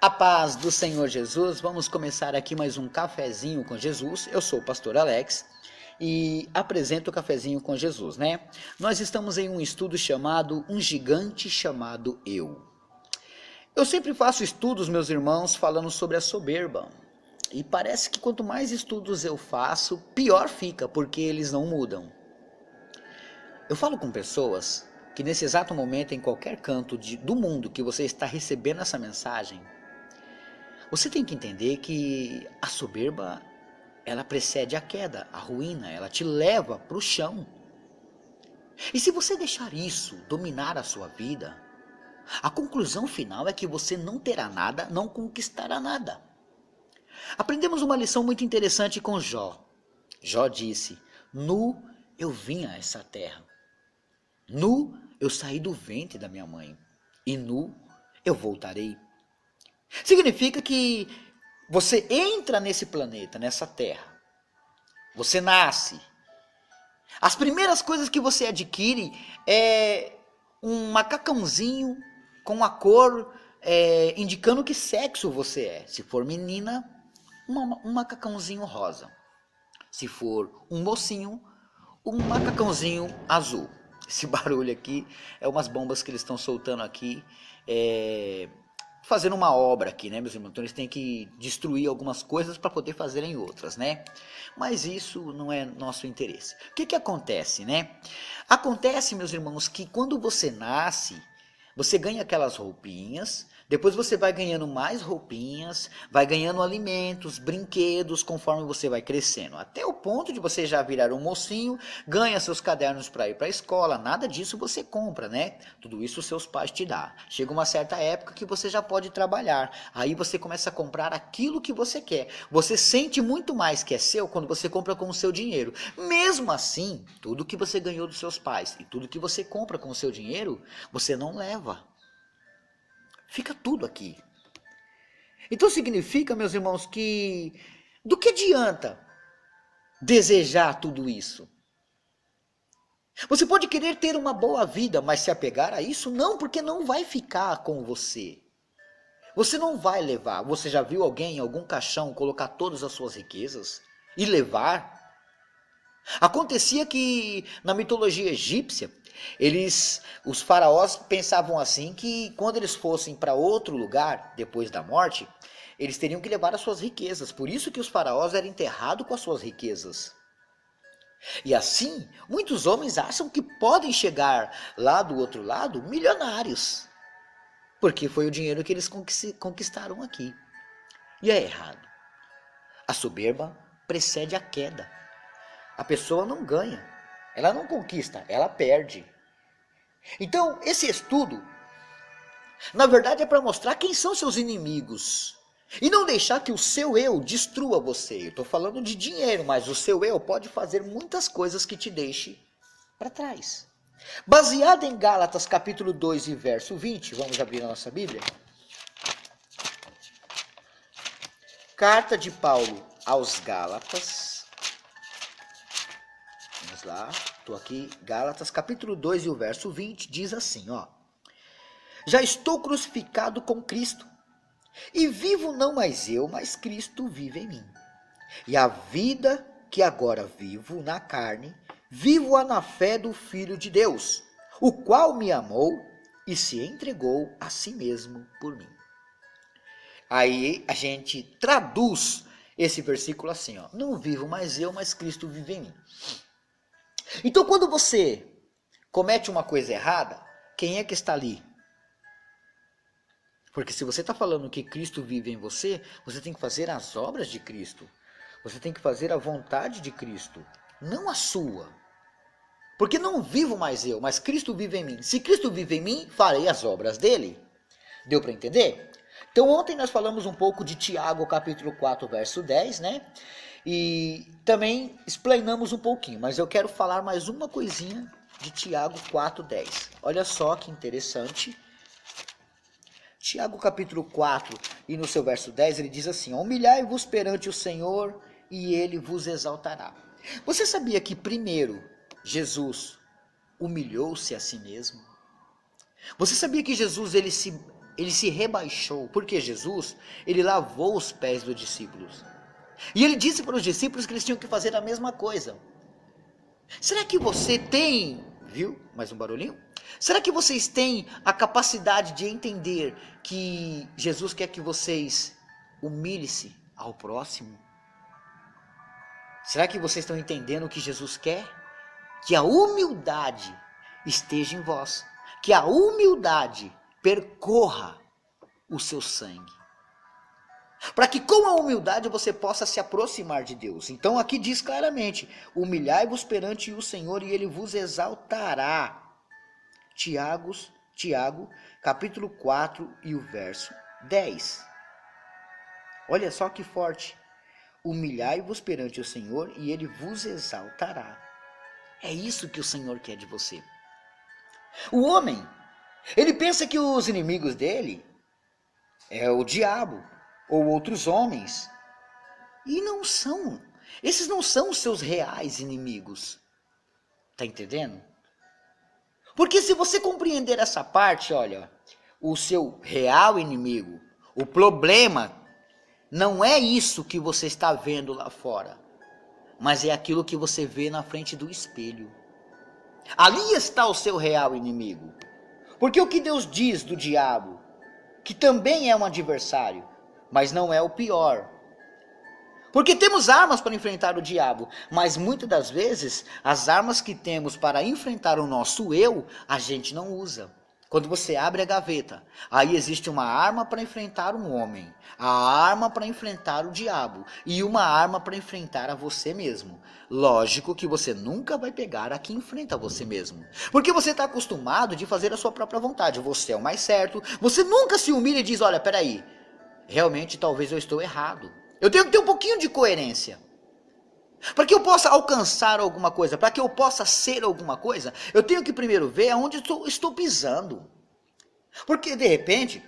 A paz do Senhor Jesus, vamos começar aqui mais um cafezinho com Jesus. Eu sou o pastor Alex e apresento o cafezinho com Jesus, né? Nós estamos em um estudo chamado Um Gigante Chamado Eu. Eu sempre faço estudos, meus irmãos, falando sobre a soberba. E parece que quanto mais estudos eu faço, pior fica, porque eles não mudam. Eu falo com pessoas que nesse exato momento, em qualquer canto do mundo que você está recebendo essa mensagem, você tem que entender que a soberba, ela precede a queda, a ruína, ela te leva para o chão. E se você deixar isso dominar a sua vida, a conclusão final é que você não terá nada, não conquistará nada. Aprendemos uma lição muito interessante com Jó. Jó disse: nu eu vim a essa terra, nu eu saí do ventre da minha mãe, e nu eu voltarei. Significa que você entra nesse planeta, nessa terra. Você nasce. As primeiras coisas que você adquire é um macacãozinho com a cor indicando que sexo você é. Se for menina, um macacãozinho rosa. Se for um mocinho, um macacãozinho azul. Esse barulho aqui é umas bombas que eles estão soltando aqui. Fazendo uma obra aqui, né, meus irmãos? Então eles têm que destruir algumas coisas para poder fazerem outras, né? Mas isso não é nosso interesse. O que acontece, né? Acontece, meus irmãos, que quando você nasce, você ganha aquelas roupinhas, depois você vai ganhando mais roupinhas, vai ganhando alimentos, brinquedos, conforme você vai crescendo. Até o ponto de você já virar um mocinho, ganha seus cadernos para ir para a escola, nada disso você compra, né? Tudo isso os seus pais te dão. Chega uma certa época que você já pode trabalhar, aí você começa a comprar aquilo que você quer. Você sente muito mais que é seu quando você compra com o seu dinheiro. Mesmo assim, tudo que você ganhou dos seus pais e tudo que você compra com o seu dinheiro, você não leva. Fica tudo aqui. Então significa, meus irmãos, que do que adianta desejar tudo isso? Você pode querer ter uma boa vida, mas se apegar a isso, não, porque não vai ficar com você. Você não vai levar. Você já viu alguém em algum caixão colocar todas as suas riquezas e levar? Acontecia que na mitologia egípcia, os faraós pensavam assim que quando eles fossem para outro lugar depois da morte, eles teriam que levar as suas riquezas. Por isso que os faraós eram enterrados com as suas riquezas. E assim, muitos homens acham que podem chegar lá do outro lado milionários, porque foi o dinheiro que eles conquistaram aqui. E é errado. A soberba precede a queda. A pessoa não ganha, ela não conquista, ela perde. Então, esse estudo, na verdade, é para mostrar quem são seus inimigos. E não deixar que o seu eu destrua você. Eu estou falando de dinheiro, mas o seu eu pode fazer muitas coisas que te deixe para trás. Baseado em Gálatas capítulo 2 e verso 20, vamos abrir a nossa Bíblia. Carta de Paulo aos Gálatas. Vamos lá, estou aqui, Gálatas capítulo 2 e o verso 20, diz assim, ó. Já estou crucificado com Cristo, e vivo não mais eu, mas Cristo vive em mim. E a vida que agora vivo na carne, vivo-a na fé do Filho de Deus, o qual me amou e se entregou a si mesmo por mim. Aí a gente traduz esse versículo assim, ó. Não vivo mais eu, mas Cristo vive em mim. Então quando você comete uma coisa errada, quem é que está ali? Porque se você está falando que Cristo vive em você, você tem que fazer as obras de Cristo. Você tem que fazer a vontade de Cristo, não a sua. Porque não vivo mais eu, mas Cristo vive em mim. Se Cristo vive em mim, farei as obras dele. Deu para entender? Então ontem nós falamos um pouco de Tiago capítulo 4, verso 10, né? E também explanamos um pouquinho, mas eu quero falar mais uma coisinha de Tiago 4, 10. Olha só que interessante. Tiago capítulo 4 e no seu verso 10 ele diz assim, humilhai-vos perante o Senhor e ele vos exaltará. Você sabia que primeiro Jesus humilhou-se a si mesmo? Você sabia que Jesus ele se ele se rebaixou, porque Jesus, ele lavou os pés dos discípulos. E ele disse para os discípulos que eles tinham que fazer a mesma coisa. Será que você tem, viu? Mais um barulhinho? Será que vocês têm a capacidade de entender que Jesus quer que vocês humilhem-se ao próximo? Será que vocês estão entendendo o que Jesus quer? Que a humildade esteja em vós. Que a humildade percorra o seu sangue. Para que com a humildade você possa se aproximar de Deus. Então aqui diz claramente: humilhai-vos perante o Senhor e Ele vos exaltará. Tiago, capítulo 4 e o verso 10. Olha só que forte. Humilhai-vos perante o Senhor e Ele vos exaltará. É isso que o Senhor quer de você. O homem, ele pensa que os inimigos dele é o diabo ou outros homens. E não são. Esses não são os seus reais inimigos. Tá entendendo? Porque se você compreender essa parte, olha, o seu real inimigo, o problema, não é isso que você está vendo lá fora, mas é aquilo que você vê na frente do espelho. Ali está o seu real inimigo. Porque o que Deus diz do diabo, que também é um adversário, mas não é o pior. Porque temos armas para enfrentar o diabo, mas muitas das vezes as armas que temos para enfrentar o nosso eu, a gente não usa. Quando você abre a gaveta, aí existe uma arma para enfrentar um homem, a arma para enfrentar o diabo e uma arma para enfrentar a você mesmo. Lógico que você nunca vai pegar a que enfrenta você mesmo, porque você está acostumado de fazer a sua própria vontade, você é o mais certo, você nunca se humilha e diz, olha, peraí, realmente talvez eu estou errado. Eu tenho que ter um pouquinho de coerência. Para que eu possa alcançar alguma coisa, para que eu possa ser alguma coisa, eu tenho que primeiro ver aonde estou pisando. Porque de repente,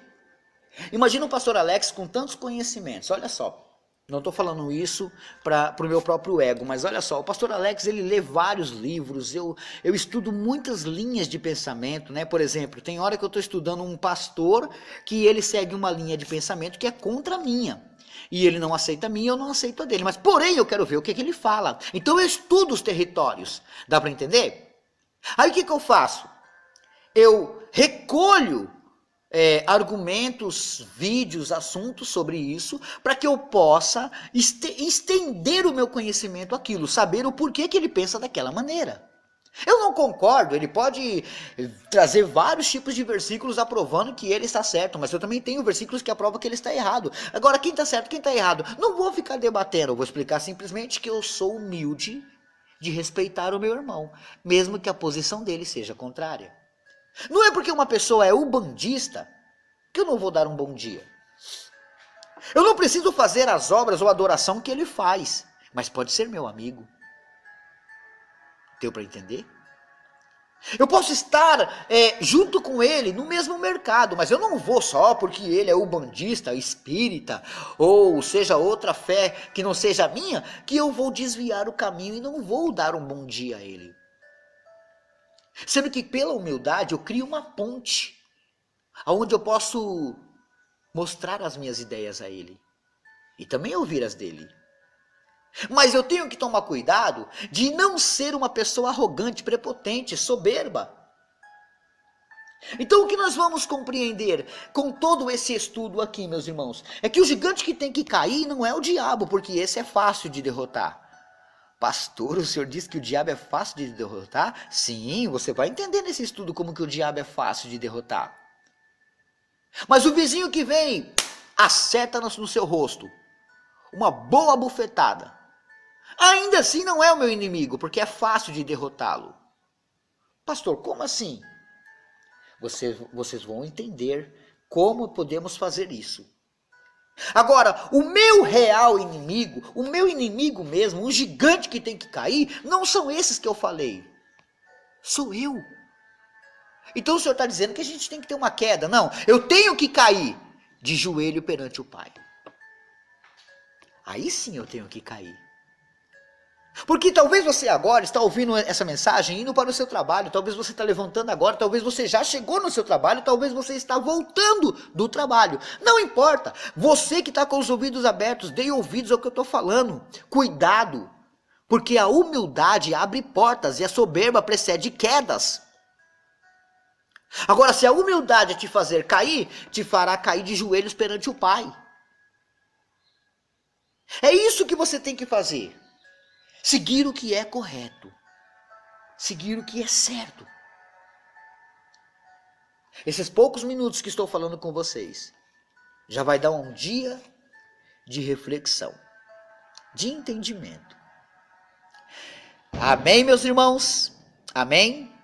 imagina o pastor Alex com tantos conhecimentos, olha só. Não estou falando isso para o meu próprio ego, mas olha só, o pastor Alex ele lê vários livros, eu estudo muitas linhas de pensamento, né? Por exemplo, tem hora que eu estou estudando um pastor que ele segue uma linha de pensamento que é contra a minha. E ele não aceita a minha, eu não aceito a dele. Mas porém eu quero ver o que ele fala. Então eu estudo os territórios. Dá para entender? Aí o que eu faço? Eu recolho argumentos, vídeos, assuntos sobre isso, para que eu possa estender o meu conhecimento àquilo, saber o porquê que ele pensa daquela maneira. Eu não concordo, ele pode trazer vários tipos de versículos aprovando que ele está certo, mas eu também tenho versículos que aprovam que ele está errado. Agora, quem está certo, quem está errado? Não vou ficar debatendo, eu vou explicar simplesmente que eu sou humilde de respeitar o meu irmão, mesmo que a posição dele seja contrária. Não é porque uma pessoa é ubandista que eu não vou dar um bom dia. Eu não preciso fazer as obras ou adoração que ele faz, mas pode ser meu amigo. Deu para entender? Eu posso estar junto com ele no mesmo mercado, mas eu não vou só porque ele é ubandista, espírita, ou seja outra fé que não seja a minha, que eu vou desviar o caminho e não vou dar um bom dia a ele. Sendo que pela humildade eu crio uma ponte, onde eu posso mostrar as minhas ideias a ele, e também ouvir as dele. Mas eu tenho que tomar cuidado de não ser uma pessoa arrogante, prepotente, soberba. Então o que nós vamos compreender com todo esse estudo aqui, meus irmãos, é que o gigante que tem que cair não é o diabo, porque esse é fácil de derrotar. Pastor, o senhor disse que o diabo é fácil de derrotar? Sim, você vai entender nesse estudo como que o diabo é fácil de derrotar. Mas o vizinho que vem, acerta no seu rosto, uma boa bufetada. Ainda assim não é o meu inimigo, porque é fácil de derrotá-lo. Pastor, como assim? Vocês vão entender como podemos fazer isso. Agora, o meu real inimigo, o meu inimigo mesmo, um gigante que tem que cair, não são esses que eu falei. Sou eu. Então o senhor está dizendo que a gente tem que ter uma queda. Não, eu tenho que cair de joelho perante o Pai. Aí sim eu tenho que cair. Porque talvez você agora está ouvindo essa mensagem, indo para o seu trabalho, talvez você está levantando agora, talvez você já chegou no seu trabalho, talvez você está voltando do trabalho. Não importa, você que está com os ouvidos abertos, dê ouvidos ao que eu estou falando. Cuidado, porque a humildade abre portas e a soberba precede quedas. Agora, se a humildade te fazer cair, te fará cair de joelhos perante o Pai. É isso que você tem que fazer. Seguir o que é correto. Seguir o que é certo. Esses poucos minutos que estou falando com vocês já vai dar um dia de reflexão, de entendimento. Amém, meus irmãos? Amém?